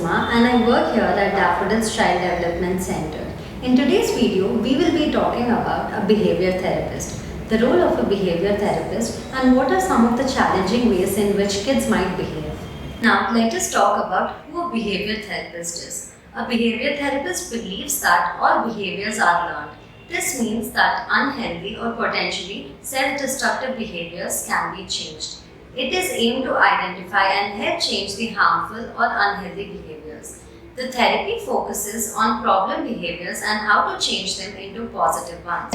Suma and I work here at Daffodils Child Development Center. In today's video, we will be talking about a behavior therapist, the role of a behavior therapist, and what are some of the challenging ways in which kids might behave. Now, let us talk about who a behavior therapist is. A behavior therapist believes that all behaviors are learned. This means that unhealthy or potentially self-destructive behaviors can be changed. It is aimed to identify and help change the harmful or unhealthy behaviors. The therapy focuses on problem behaviors and how to change them into positive ones.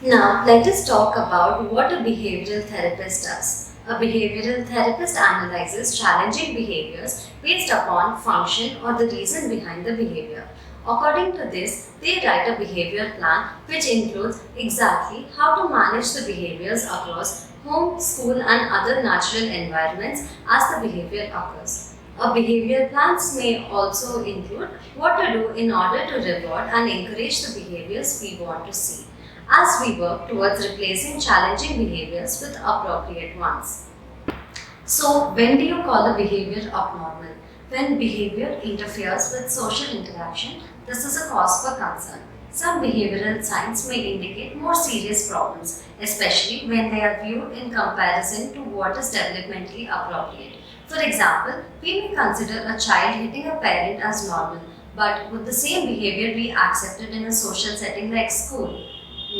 Now, let us talk about what a behavioral therapist does. A behavioral therapist analyzes challenging behaviors based upon function or the reason behind the behavior. According to this, they write a behavior plan which includes exactly how to manage the behaviors across home, school and other natural environments as the behavior occurs. A behavior plans may also include what to do in order to reward and encourage the behaviors we want to see, as we work towards replacing challenging behaviors with appropriate ones. So, when do you call a behavior abnormal? When behavior interferes with social interaction, this is a cause for concern. Some behavioral signs may indicate more serious problems, especially when they are viewed in comparison to what is developmentally appropriate. For example, we may consider a child hitting a parent as normal, but would the same behavior be accepted in a social setting like school?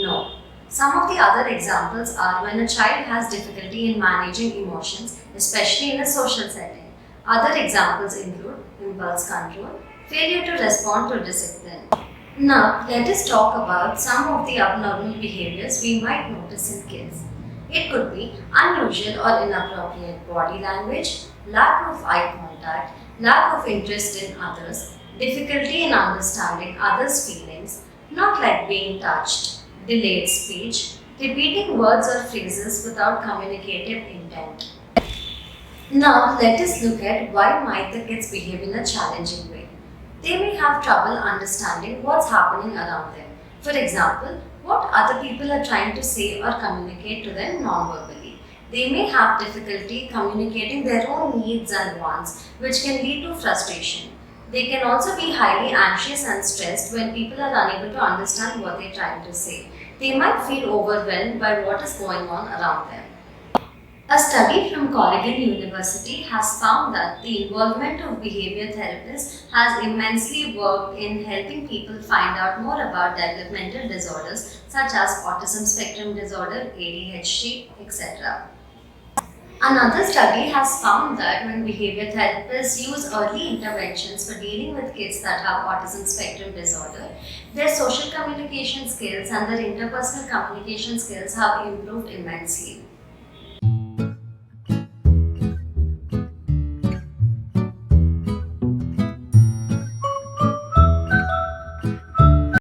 No. Some of the other examples are when a child has difficulty in managing emotions, especially in a social setting. Other examples include impulse control, failure to respond to discipline. Now, let us talk about some of the abnormal behaviors we might notice in kids. It could be unusual or inappropriate body language, lack of eye contact, lack of interest in others, difficulty in understanding others' feelings, not like being touched, delayed speech, repeating words or phrases without communicative intent. Now, let us look at why might the kids behave in a challenging way. They may have trouble understanding what's happening around them. For example, what other people are trying to say or communicate to them non-verbally. They may have difficulty communicating their own needs and wants, which can lead to frustration. They can also be highly anxious and stressed when people are unable to understand what they're trying to say. They might feel overwhelmed by what is going on around them. A study from Corrigan University has found that the involvement of behavior therapists has immensely worked in helping people find out more about developmental disorders such as autism spectrum disorder, ADHD, etc. Another study has found that when behavior therapists use early interventions for dealing with kids that have autism spectrum disorder, their social communication skills and their interpersonal communication skills have improved immensely.